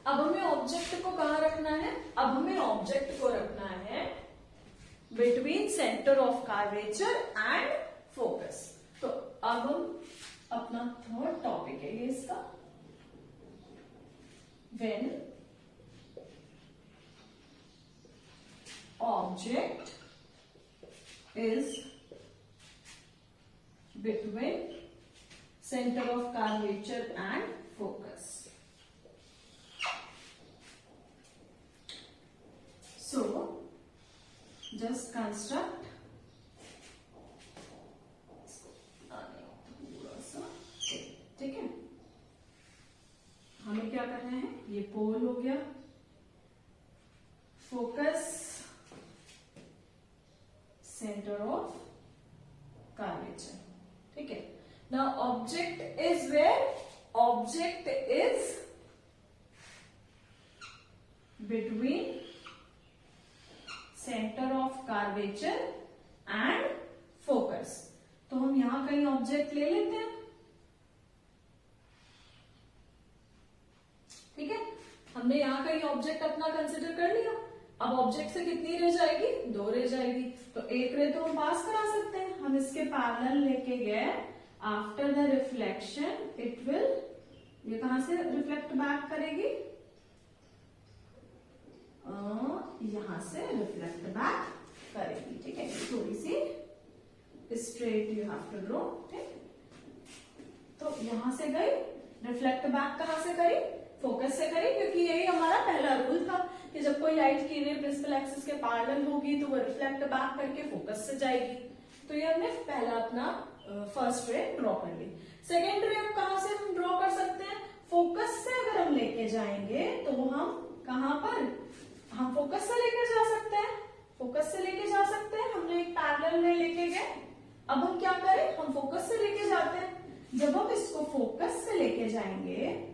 अब हमें ऑब्जेक्ट को कहाँ रखना है? अब हमें ऑब्जेक्ट को रखना है between centre of curvature and focus. तो अब हम अपना थर्ड टॉपिक है ये इसका, when object is between centre of curvature and focus. So, just construct ठीक है। हमें क्या करना है, ये पोल हो गया, फोकस सेंटर ऑफ कर्वेचर, ठीक है। Now object is where? Object is between centre of curvature and focus. तो हम यहां कहीं ऑब्जेक्ट ले लेते हैं, ठीक है। हमने यहां कहीं ऑब्जेक्ट अपना कंसिडर कर लिया। अब ऑब्जेक्ट से कितनी रह जाएगी? 2 रह जाएगी। तो एक रे तो हम पास करा सकते हैं, हम इसके पैरेलल लेके गए, after the reflection it will, ये कहां से रिफ्लेक्ट बैक करेगी? यहां से रिफ्लेक्ट बैक करेगी, ठीक है। थोड़ी सी straight you have to draw, ठीक। तो यहां से गई, रिफ्लेक्ट बैक कहां से करी? फोकस से करी, क्योंकि यही हमारा पहला रूल था कि जब कोई लाइट की रे प्रिंसिपल एक्सिस के पैरेलल होगी तो वो रिफ्लेक्ट बैक करके फोकस से जाएगी। तो ये हमने पहला अपना फर्स्ट रे ड्रॉ कर ली। सेकेंड रे अब कहां से हम ड्रॉ कर सकते हैं? फोकस से अगर हम लेके जाएंगे तो हम कहां पर, हम फोकस से लेकर जा सकते हैं, फोकस से लेके जा सकते हैं। हमने एक पैरेलल में लेके गए, अब हम क्या करें, हम फोकस से लेके जाते हैं। जब हम इसको फोकस से लेके जाएंगे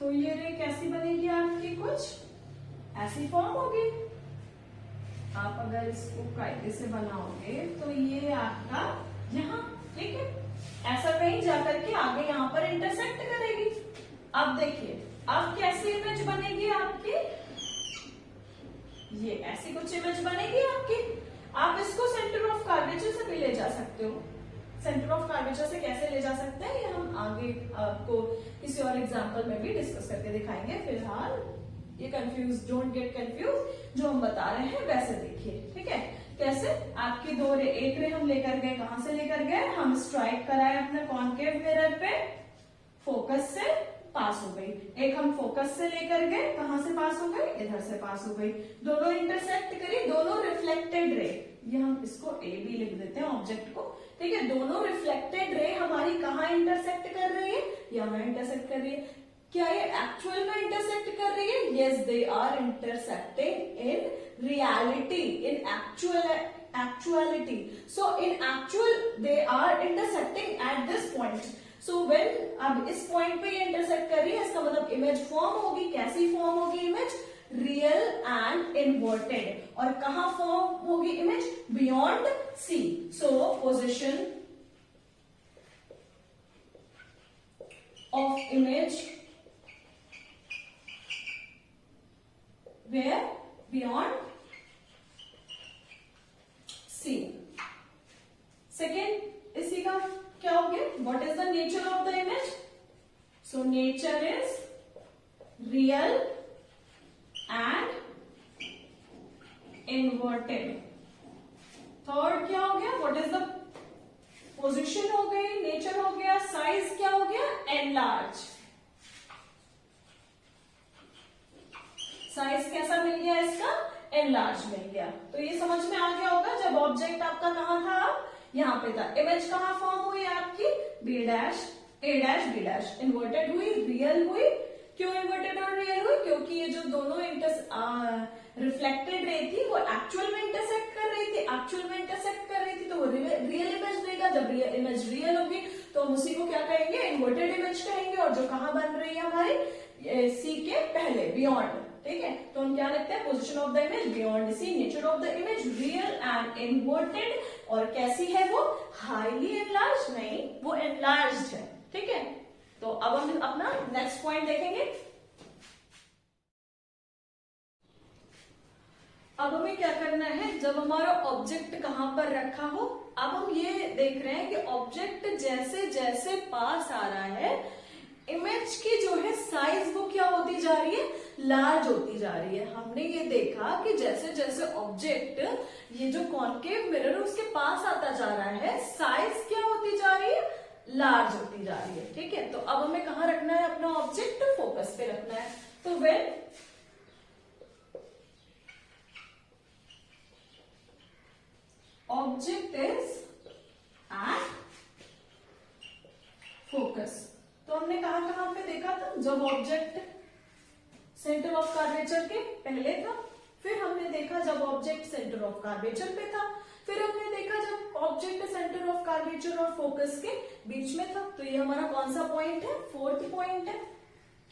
तो ये रे कैसी बनेगी आपकी? कुछ ऐसी फॉर्म होगी। आप अगर इसको कायदे से बनाओगे तो ये आपका यहां, ठीक है, ऐसा कहीं जाकर के आगे यहां पर इंटरसेक्ट करेगी। अब देखिए अब कैसी इमेज बनेगी आपकी? ये ऐसी कुछ इमेज बनेगी आपकी। आप इसको सेंटर ऑफ कर्वेचर से भी ले जा सकते हो। सेंटर ऑफ कर्वेचर से कैसे ले जा सकते हैं ये हम आगे आपको किसी और एग्जांपल में भी डिस्कस करके दिखाएंगे। फिलहाल ये डोंट गेट कंफ्यूज, जो हम बता रहे हैं वैसे देखिए, ठीक है। कैसे? आपकी 2 रे, एक रे हम लेकर गए, कहां से लेकर गए? हम स्ट्राइक कराए अपने कॉन्केव मिरर पे, फोकस से पास हो गई। एक हम फोकस से लेकर गए, कहां से पास हो गई? इधर से पास हो गई। दोनों इंटरसेक्ट करी, दोनों रिफ्लेक्टेड रे, ये हम इसको ए बी लिख देते हैं ऑब्जेक्ट को, ठीक है। दोनों रिफ्लेक्टेड रे हमारी कहां इंटरसेक्ट कर रही है? यहां इंटरसेक्ट कर रही है। क्या ये एक्चुअल में इंटरसेक्ट कर रही है? Yes, they are intersecting in reality, in actuality. So in actual they are intersecting at this point. So when अब इस पॉइंट पे ये इंटरसेक्ट कर रही है, इसका मतलब इमेज फॉर्म होगी। कैसी फॉर्म होगी इमेज? Real and inverted. और कहां फॉर्म होगी image? Beyond C. So position of image where beyond C. Second इसी का क्या हो गया? What is the nature of the image? So nature is real and inverted. Third क्या हो गया? व्हाट इज द पोजिशन हो गई, नेचर हो गया, साइज क्या हो गया? एनलार्ज। साइज कैसा मिल गया इसका? एनलार्ज मिल गया। तो ये समझ में आ गया होगा, जब ऑब्जेक्ट आपका कहां था? यहां पे था। इमेज कहां फॉर्म हुई आपकी? बी डैश, ए डैश, बी डैश। इन्वर्टेड हुई, रियल हुई। क्यों इन्वर्टेड और रियल हुई? क्योंकि ये जो दोनों रिफ्लेक्टेड रे थी वो एक्चुअल में इंटरसेक्ट कर रही थी, एक्चुअल में इंटरसेक्ट कर रही थी, तो वो रियल इमेज देगा। जब इमेज रियल होगी तो हम उसी को क्या कहेंगे? इन्वर्टेड इमेज कहेंगे। और जो कहां बन रही है हमारी? सी के पहले, बियॉन्ड, ठीक है। तो हम क्या लिखते हैं? Position of the image beyond C, nature of the image real and inverted, और कैसी है वो, हाईली एनलार्ज नहीं, वो एनलार्ज्ड है, ठीक है। तो अब हम अपना नेक्स्ट पॉइंट देखेंगे। अब हमें क्या करना है, जब हमारा ऑब्जेक्ट कहां पर रखा हो, अब हम ये देख रहे हैं कि ऑब्जेक्ट जैसे जैसे पास आ रहा है, इमेज की जो है साइज वो क्या होती जा रही है, लार्ज होती जा रही है। हमने ये देखा कि जैसे जैसे ऑब्जेक्ट ये जो कॉन्केव मिरर है उसके पास आता जा रहा है, साइज क्या होती जा रही है, लार्ज होती जा रही है, ठीक है। तो अब हमें कहाँ रखना है अपना ऑब्जेक्ट, फोकस पे रखना है। तो when object is at focus, तो हमने कहां पे देखा था, जब ऑब्जेक्ट सेंटर ऑफ कर्वेचर के पहले था, फिर हमने देखा जब ऑब्जेक्ट सेंटर ऑफ कर्वेचर पे था, फिर हमने देखा जब ऑब्जेक्ट सेंटर ऑफ कर्वेचर और फोकस के बीच में था। तो ये हमारा कौन सा पॉइंट है, फोर्थ पॉइंट है,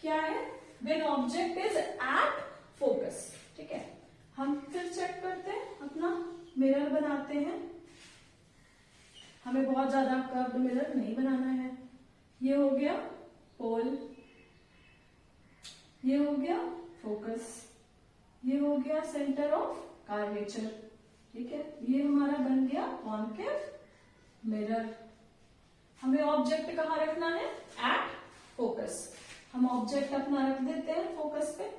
क्या है, when object is at focus, ठीक है। हम फिर चेक करते हैं, अपना मिरर बनाते हैं, हमें बहुत ज्यादा कर्व्ड मिरर नहीं बनाना है। ये हो गया पोल, ये हो गया फोकस, ये हो गया सेंटर ऑफ कर्वेचर, ठीक है। ये हमारा बन गया कॉन्केव मिरर। हमें ऑब्जेक्ट कहाँ रखना है, एट फोकस। हम ऑब्जेक्ट अपना रख देते हैं फोकस पे।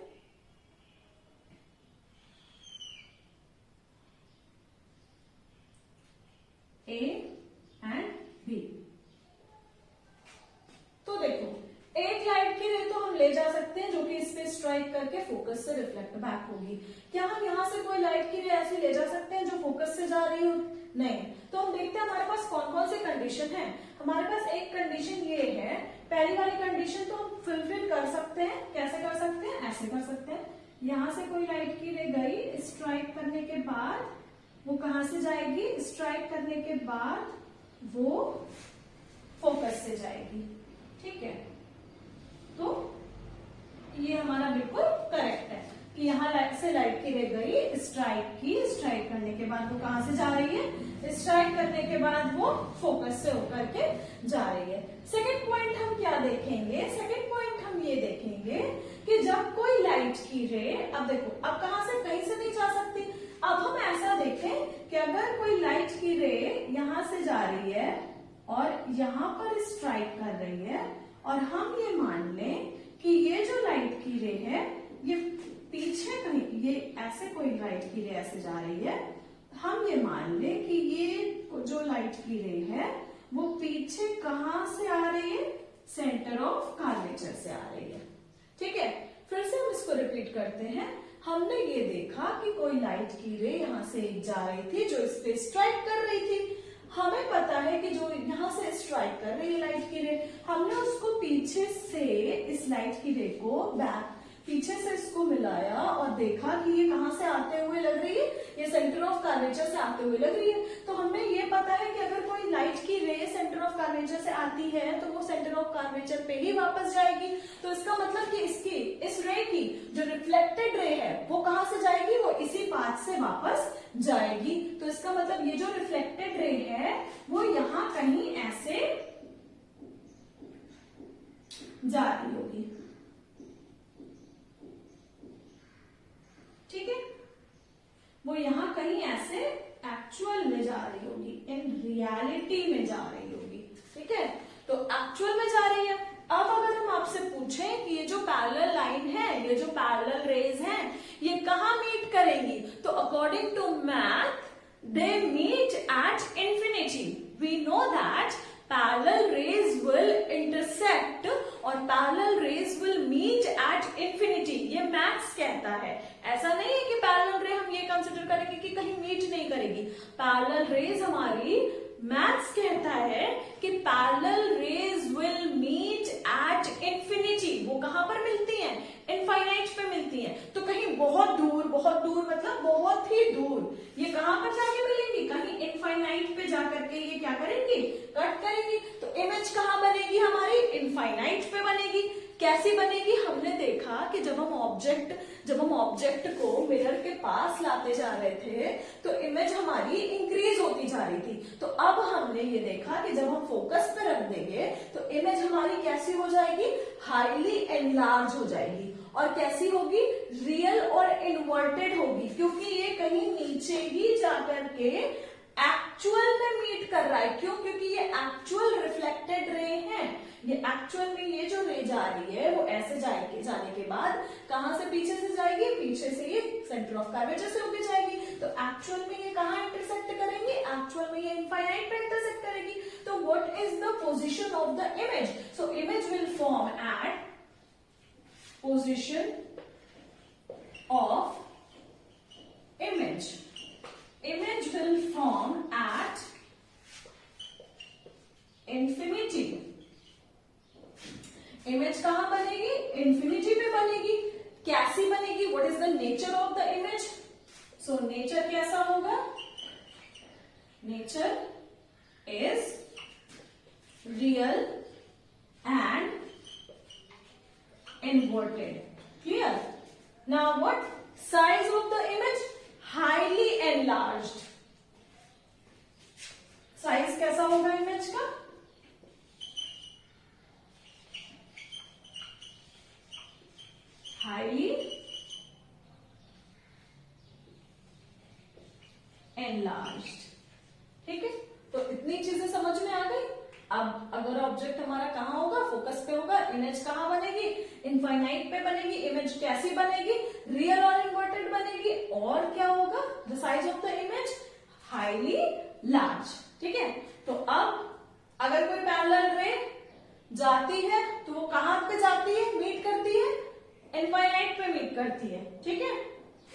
A and B. तो देखो, एक लाइट की रे तो हम ले जा सकते हैं जो कि इस पे स्ट्राइक करके फोकस से रिफ्लेक्ट बैक होगी। क्या हम यहां से कोई लाइट की रे ऐसे ले जा सकते हैं जो फोकस से जा रही हो, नहीं। तो हम देखते हैं हमारे पास कौन कौन से कंडीशन है। हमारे पास एक कंडीशन ये है, पहली वाली कंडीशन तो हम फुलफिल कर सकते हैं। कैसे कर सकते हैं, ऐसे कर सकते हैं, यहां से कोई लाइट की रे गई, स्ट्राइक करने के बाद वो कहां से जाएगी, स्ट्राइक करने के बाद वो फोकस से जाएगी, ठीक है। तो ये हमारा बिल्कुल करेक्ट है कि यहाँ से लाइट की रे गई, स्ट्राइक की, स्ट्राइक करने के बाद वो कहां से जा रही है, स्ट्राइक करने के बाद वो फोकस से होकर के जा रही है। सेकंड पॉइंट हम क्या देखेंगे, सेकंड पॉइंट हम ये देखेंगे कि जब कोई लाइट की रे, अब देखो, अब कहां से, कहीं से नहीं जा सकती। अब हम ऐसा देखें कि अगर कोई लाइट की रे यहां से जा रही है और यहां पर स्ट्राइक कर रही है, और हम ये मान लें कि ये जो लाइट की रे है ये पीछे कहीं, ये ऐसे कोई लाइट की रे ऐसे जा रही है, हम ये मान लें कि ये जो लाइट की रे है वो पीछे कहां से आ रही है, सेंटर ऑफ कर्वेचर से आ रही है, ठीक है। फिर से हम इसको रिपीट करते हैं। हमने ये देखा कि कोई लाइट की रे यहां से जा रही थी जो इस पे स्ट्राइक कर रही थी। हमें पता है कि जो यहां से स्ट्राइक कर रही है लाइट की रे, हमने उसको पीछे से, इस लाइट की रे को बैक पीछे से इसको मिलाया और देखा कि ये कहां से आते हुए लग रही है, ये सेंटर ऑफ कर्वेचर से आते हुए लग रही है। तो हमें ये पता है कि अगर कोई लाइट की रे सेंटर ऑफ कर्वेचर से आती है तो वो सेंटर ऑफ कर्वेचर पे ही वापस जाएगी। तो इसका मतलब कि इसकी, इस रे की जो रिफ्लेक्टेड रे है वो कहां से जाएगी, वो इसी पाथ से वापस जाएगी। तो इसका मतलब ये जो रिफ्लेक्टेड रे है वो यहां कहीं ऐसे जा रही होगी, ठीक है। वो यहां कहीं ऐसे एक्चुअल में जा रही होगी, इन रियलिटी में जा रही होगी, ठीक है। तो एक्चुअल में जा रही है। अब अगर हम आपसे पूछें कि ये जो पैरेलल लाइन है, ये जो पैरेलल रेज हैं, ये कहां मीट करेंगी, तो according to math they meet at infinity. We know that parallel rays will intersect और parallel rays will meet at infinity, ये मैथ्स कहता है। ऐसा नहीं है कि पैरेलल रे हम ये कंसिडर करेंगे कि कहीं मीट नहीं करेगी। पैरेलल रेज हमारी, मैथ्स कहता है कि parallel rays will meet at infinity. वो कहां पर मिलती हैं, इनफाइनाइट पे मिलती हैं। तो कहीं बहुत दूर मतलब बहुत ही दूर, ये कहां पर जाके मिलेंगी, कहीं इनफाइनाइट पे जाकर के ये क्या करेंगी, कट करेंगी। तो इमेज कहां बनेगी हमारी, इनफाइनाइट पे बनेगी। कैसी बनेगी? हमने देखा कि जब हम ऑब्जेक्ट को मिरर के पास लाते जा रहे थे तो इमेज हमारी इंक्रीज होती जा रही थी। तो अब हमने ये देखा कि जब हम फोकस पे रख देंगे तो इमेज हमारी कैसी हो जाएगी? हाईली एनलार्ज हो जाएगी। और कैसी होगी? रियल और इन्वर्टेड होगी, क्योंकि ये कहीं नीचे ही जाकर के एक्चुअल में मीट कर रहा है। क्यों? क्योंकि ये एक्चुअल रिफ्लेक्टेड रे है। ये एक्चुअल में ये जो रे जा रही है वो ऐसे जाने के बाद कहां से पीछे से जाएगी? पीछे से ये सेंटर ऑफ कर्वेचर से होके जाएगी। तो एक्चुअल में ये कहां इंटरसेक्ट करेंगे? एक्चुअल में ये इनफाइनाइट पे इंटरसेक्ट करेगी। तो what is the position of the image? So image will form at position of image. Image will form at infinity. Image कहां बनेगी? Infinity पे बनेगी. कैसी बनेगी? What is the nature of the image? So nature कैसा होगा? Nature is real and inverted. Clear? Now what? Size of the image? Highly enlarged. Size कैसा होगा इमेज का? Highly enlarged. ठीक है, तो इतनी चीजें समझ में आ गई. अब अगर ऑब्जेक्ट हमारा कहां होगा? फोकस पे होगा. इमेज कहां बनेगी? इनफाइनाइट पे बनेगी. इमेज कैसी बनेगी? रियल और इन्वर्टेड बनेगी. और क्या होगा? The size of the image highly large. ठीक है, तो अब अगर कोई पैरेलल रे जाती है तो वो कहां पे जाती है? मीट करती है? इनफाइनाइट पे मीट करती है. ठीक है,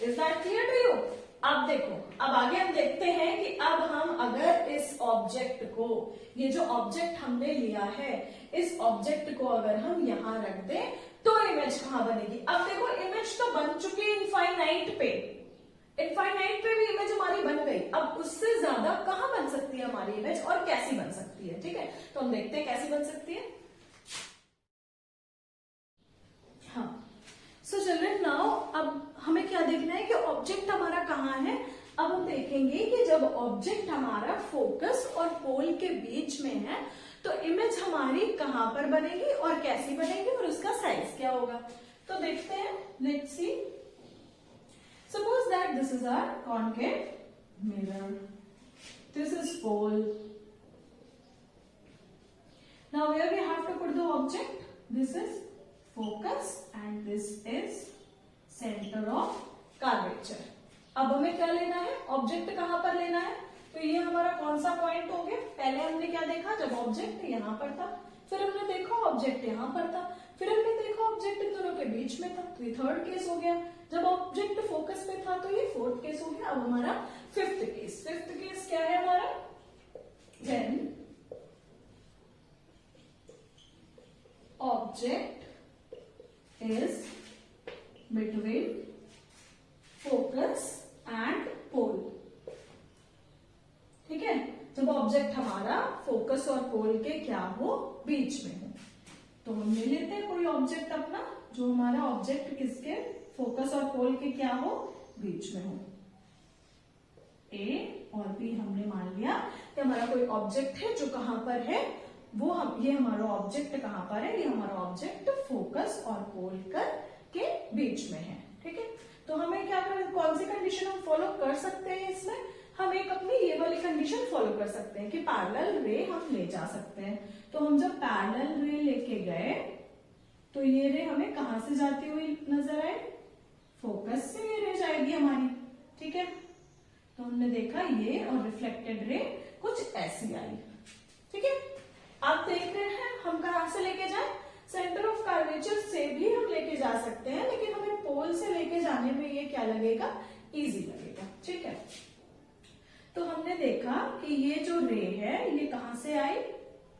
is that clear to you? अब देखो, अब आगे हम देखते हैं कि अब हम अगर इस ऑब्जेक्ट को, ये जो ऑब्जेक्ट हमने लिया है, इस ऑब्जेक्ट को अगर हम यहां रख दें तो इमेज कहां बनेगी? अब देखो, इमेज तो बन चुकी है इनफाइनाइट पे. इनफाइनाइट पे भी इमेज हमारी बन गई. अब उससे ज्यादा कहां बन सकती है हमारी इमेज और कैसी बन सकती है? ठीक है, तो हम देखते हैं कैसी बन सकती है. हाँ, सो चिल्ड्रन, नाउ अब हमें क्या देखना है कि ऑब्जेक्ट हमारा कहाँ है. अब हम देखेंगे कि जब ऑब्जेक्ट हमारा फोकस और पोल के बीच में है तो इमेज हमारी कहां पर बनेगी और कैसी बनेगी और उसका साइज क्या होगा. तो देखते हैं. Let's see. Suppose that this is our concave mirror, this is pole. Now where we have to put the object. This is focus and this is center of curvature. अब हमें क्या लेना है? ऑब्जेक्ट कहां पर लेना है? तो ये हमारा कौन सा पॉइंट हो गया? पहले हमने क्या देखा? जब ऑब्जेक्ट यहां पर था, फिर हमने देखा ऑब्जेक्ट यहां पर था, फिर हमने देखा ऑब्जेक्ट इन दोनों के बीच में था. तो ये थर्ड केस हो गया. जब ऑब्जेक्ट फोकस पे था तो ये फोर्थ केस हो गया. अब हमारा फिफ्थ केस. फिफ्थ केस क्या है हमारा? When object is between focus and pole. ठीक है, जब ऑब्जेक्ट हमारा फोकस और पोल के क्या हो? बीच में हो. तो हम ले लेते हैं कोई ऑब्जेक्ट अपना, जो हमारा ऑब्जेक्ट किसके? फोकस और पोल के क्या हो? बीच में हो. ए और बी हमने मान लिया कि हमारा कोई ऑब्जेक्ट है जो कहां पर है, वो हम, ये हमारा ऑब्जेक्ट कहां पर है? ये हमारा ऑब्जेक्ट फोकस और पोल के बीच में है. ठीक है, तो हमें क्या कर, कौन सी कंडीशन हम फॉलो कर सकते हैं इसमें? हम एक अपनी ये वाली कंडीशन फॉलो कर सकते हैं कि पैरेलल रे हम ले जा सकते हैं. तो हम जब पैरेलल रे लेके गए तो ये रे हमें कहां से जाती हुई नजर आए? फोकस से ये रे जाएगी हमारी. ठीक है, तो हमने देखा ये और रिफ्लेक्टेड रे कुछ ऐसी आई. ठीक है, आप देख रहे हैं हम कहां से लेके जाए? सेंटर ऑफ कर्वेचर से भी हम लेके जा सकते हैं, लेकिन हमें पोल से लेके जाने में ये क्या लगेगा? इजी लगेगा. ठीक है, तो हमने देखा कि ये जो रे है ये कहां से आई?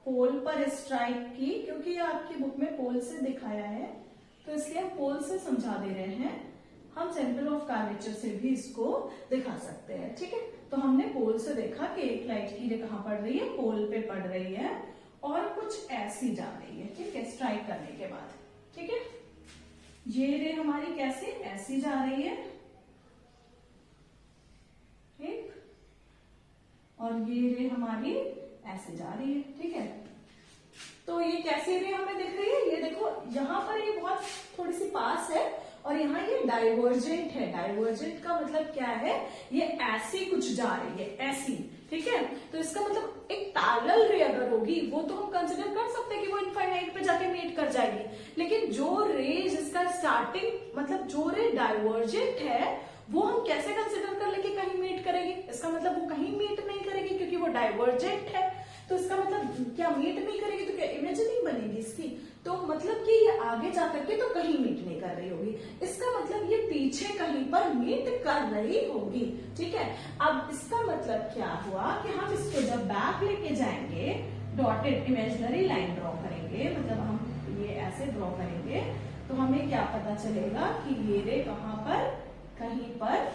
पोल पर स्ट्राइक की. क्योंकि ये आपकी बुक में पोल से दिखाया है तो इसलिए हम पोल से समझा दे रहे हैं. हम सेंटर ऑफ कर्वेचर से भी इसको दिखा सकते हैं. ठीक है, तो हमने पोल से देखा कि एक लाइट की रे कहां पड़ रही है? पोल पे पड़ रही है और कुछ ऐसी जा रही है. ठीक है, स्ट्राइक करने के बाद. ठीक है, ये रे हमारी कैसे ऐसी जा रही है, ठीक, और ये रे हमारी ऐसे जा रही है, ठीक है। तो ये कैसी रे हमें दिख रही है, ये देखो यहाँ पर ये बहुत थोड़ी सी पास है और यहाँ ये डाइवर्जेंट है। डाइवर्जेंट का मतलब क्या है, ये ऐसी कुछ जा रही है, ऐसी, ठीक है। तो इसका मतलब एक पैरेलल रे अगर होगी वो तो हम कंसिडर कर सकते हैं कि वो इनफाइनाइट पे जाके मीट कर जाएगी, लेकिन जो रे जिसका स्टार्टिंग मतलब जो रे डाइवर्जेंट है वो हम कैसे कंसिडर कर ले कि कहीं मीट करेगी, इसका मतलब वो कहीं मीट नहीं करेगी क्योंकि वो डाइवर्जेंट है। तो इसका मतलब क्या मीट नहीं करेगी तो क्या इमेज नहीं बनेगी इसकी, तो मतलब कि ये आगे जाकर के तो कहीं मीट नहीं कर रही होगी, इसका मतलब ये पीछे कहीं पर मीट कर रही होगी, ठीक है। अब इसका मतलब क्या हुआ कि हम इसको जब बैक लेके जाएंगे, डॉटेड इमेजिनरी लाइन ड्रॉ करेंगे, मतलब हम ये ऐसे ड्रॉ करेंगे तो हमें क्या पता चलेगा कि ये रे कहां पर, कहीं पर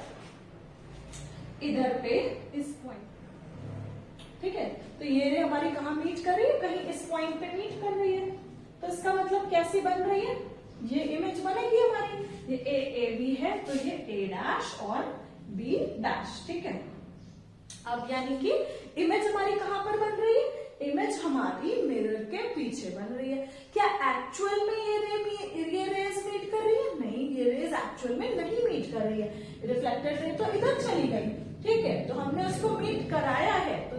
इधर पे इस पॉइंट, ठीक है। तो ये रे हमारी कहां मीट कर रही है, कहीं इस पॉइंट पे मीट कर रही है। तो इसका मतलब कैसी बन रही है, ये इमेज बनेगी हमारी, ये ए बी है तो ये ए डैश और बी डैश, ठीक है। अब यानी कि इमेज हमारी कहां पर बन रही है, इमेज हमारी मिरर के पीछे बन रही है। क्या एक्चुअल में ये रेज मीट कर रही है, नहीं, ये रेज एक्चुअल में नहीं मीट कर रही है, रिफ्लेक्टेड रे तो इधर चली गई, ठीक है। तो हमने उसको मीट कराया है, तो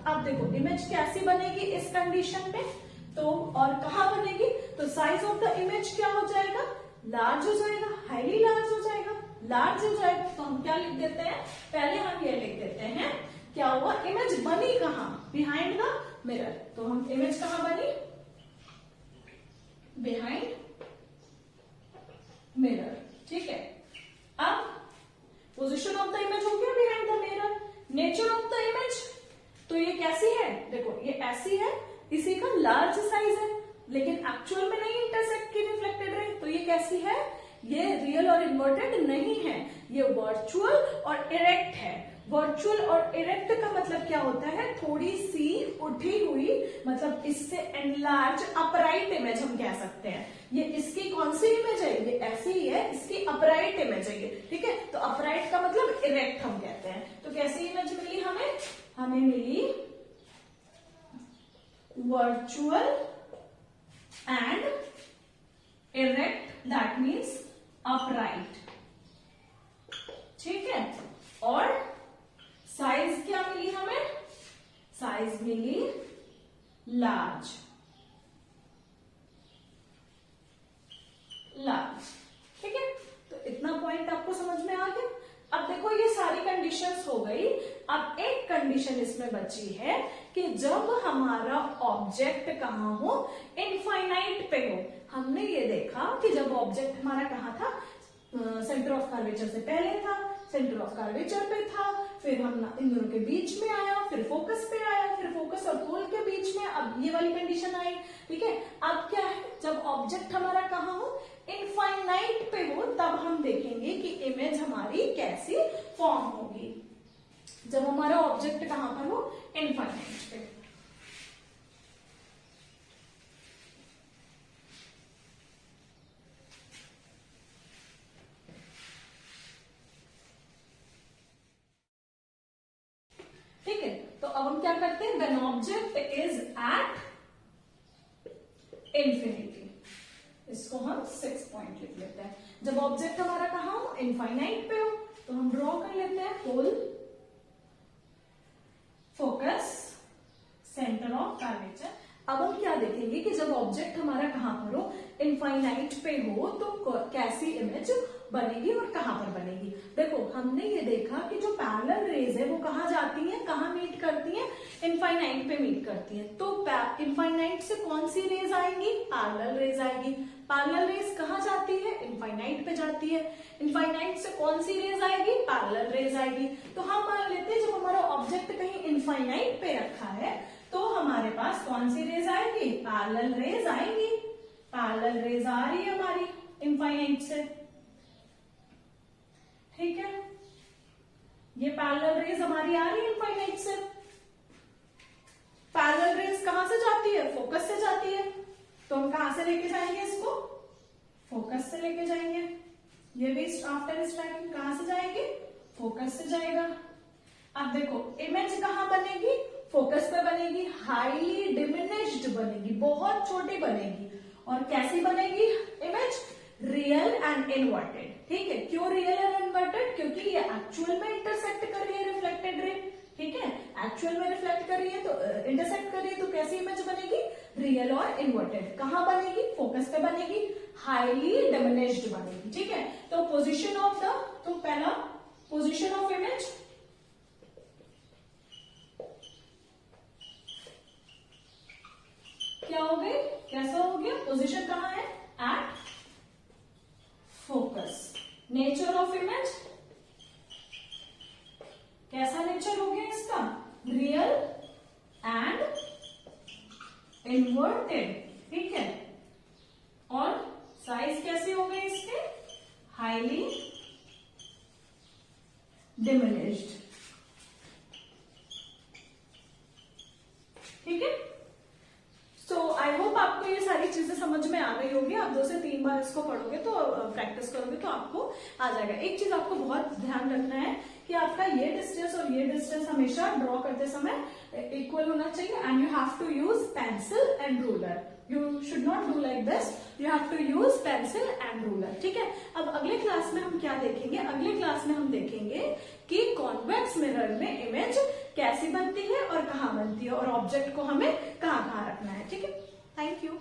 अब देखो इमेज कैसी बनेगी इस कंडीशन में, तो और कहां बनेगी, तो साइज ऑफ द इमेज क्या हो जाएगा, लार्ज हो जाएगा, हाईली लार्ज हो जाएगा, लार्ज हो जाएगा। तो हम क्या लिख देते हैं, पहले हम ये लिख देते हैं क्या हुआ, इमेज बनी कहां, बिहाइंड द मिरर। तो हम इमेज कहां बनी, बिहाइंड मिरर, ठीक है। अब पोजीशन ऑफ द इमेज हो गया behind the mirror. Nature of the image, तो ये कैसी है, देखो ये ऐसी है, इसी का लार्ज साइज है, लेकिन एक्चुअल में नहीं इंटरसेक्ट की रिफ्लेक्टेड रे, तो ये कैसी है, ये रियल और इन्वर्टेड नहीं है, ये वर्चुअल और इरेक्ट है। वर्चुअल और इरेक्ट का मतलब क्या होता है, थोड़ी सी उठी हुई, मतलब इससे एनलार्ज अपराइट इमेज हम कह सकते हैं। ये इसकी कौन सी इमेज है, ये ऐसी ही है, इसकी अपराइट इमेज है ये, ठीक है। तो अपराइट का मतलब इरेक्ट हम कहते हैं। तो कैसी इमेज मिली हमें, हमें मिली virtual and erect, that means upright, ठीक है। और साइज क्या मिली हमें, साइज मिली लार्ज, लार्ज, ठीक है। तो इतना पॉइंट आपको समझ में आ गया। अब देखो ये सारी कंडीशंस हो गई, अब एक कंडीशन इसमें बची है कि जब हमारा ऑब्जेक्ट कहां हो, इनफाइनाइट पे हो। हमने ये देखा कि जब ऑब्जेक्ट हमारा कहां था, सेंटर ऑफ कर्वेचर से पहले था, सेंटर ऑफ कर्वेचर पे था, फिर हम इन दोनों के बीच में आया, फिर फोकस पे आया, फिर फोकस और पोल के बीच में, अब ये वाली कंडीशन आई, ठीक है। अब क्या है, जब ऑब्जेक्ट हमारा कहां हो, इनफाइनाइट पे हो, तब हम देखेंगे कि इमेज हमारी कैसी फॉर्म होगी, जब हमारा ऑब्जेक्ट कहां पर हो, इनफाइनाइट पे। ठीक है, तो अब हम क्या करते हैं, when object is at infinity, इसको हम 6 पॉइंट लिख लेते हैं। जब ऑब्जेक्ट हमारा कहां हो, इनफाइनाइट पे हो, तो हम ड्रॉ कर लेते हैं पोल, फोकस, सेंटर ऑफ कर्वेचर। अब हम क्या देखेंगे कि जब ऑब्जेक्ट हमारा कहां पर हो, इनफाइनाइट पे हो, तो कैसी इमेज बनेगी और कहां पर बनेगी। देखो हमने ये देखा कि जो पैरेलल रेज है वो कहां जाती हैं, कहां मीट करती हैं, इनफाइनाइट पे मीट करती हैं। तो इनफाइनाइट से कौन सी रेज आएंगी, पैरेलल रेज आएगी। पैरेलल रेज कहां जाती है, इनफाइनाइट पे जाती है। इनफाइनाइट से कौन सी रेज आएगी, पैरेलल रेज आएगी। तो हम मान लेते हैं जब हमारा ऑब्जेक्ट कहीं इनफाइनाइट पे रखा है तो हमारे पास कौन सी रेज आएगी, पैरेलल रेज आएंगी। पैरेलल रेज आ रही है हमारी इनफाइनाइट से, ठीक है। ये पैरेलल रेज हमारी आ रही है इनफाइनाइट से। पैरेलल रेज कहां से जाती है, फोकस से जाती है, तो हम कहां से लेके जाएंगे इसको, फोकस से लेके जाएंगे, ये भी आफ्टर स्ट्राइकिंग कहां से जाएंगे, फोकस से जाएगा। अब देखो इमेज कहां बनेगी, फोकस पे बनेगी, हाईली डिमिनिश्ड बनेगी, बहुत छोटी बनेगी। और कैसी बनेगी इमेज, रियल एंड इनवर्टेड। ठीक है, क्यों रियल एंड इनवर्टेड, क्योंकि ये एक्चुअल में इंटरसेक्ट कर रही है रिफ्लेक्टेड रे। ठीक है, एक्चुअल में रिफ्लेक्ट कर रही है तो इंटरसेक्ट कर रही है, तो कैसी इमेज बनेगी, रियल और इनवर्टेड। कहां बनेगी, फोकस पे बनेगी, हाईली डिमिनिश्ड बनेगी। ठीक है, तो पोजीशन ऑफ द, तो पहला पोजीशन ऑफ इमेज, क्या हो गई, कैसा हो गया, पोजीशन कहां है, at focus. Nature of image, कैसा नेचर हो गया इसका, रियल एंड इनवर्टेड। ठीक है, और साइज कैसे हो गए इसके, हाईली डिमिनिश्ड। ठीक है, सो आई होप आपको ये सारी चीजें समझ में आ गई होगी। आप 2 से 3 बार इसको पढ़ोगे तो प्रैक्टिस करोगे तो आपको आ जाएगा। एक चीज आपको बहुत ध्यान रखना है कि आपका ये डिस्टेंस और ये डिस्टेंस हमेशा ड्रॉ करते समय इक्वल होना चाहिए, and you have to use pencil and ruler. You should not do like this, you have to use pencil and ruler. ठीक है, अब अगले क्लास में हम क्या देखेंगे, अगले क्लास में हम देखेंगे कि कॉन्वेक्स मिरर में इमेज कैसी बनती है और कहाँ बनती है, और ऑब्जेक्ट को हमें कहाँ कहाँ रखना है। ठीक है, थैंक यू।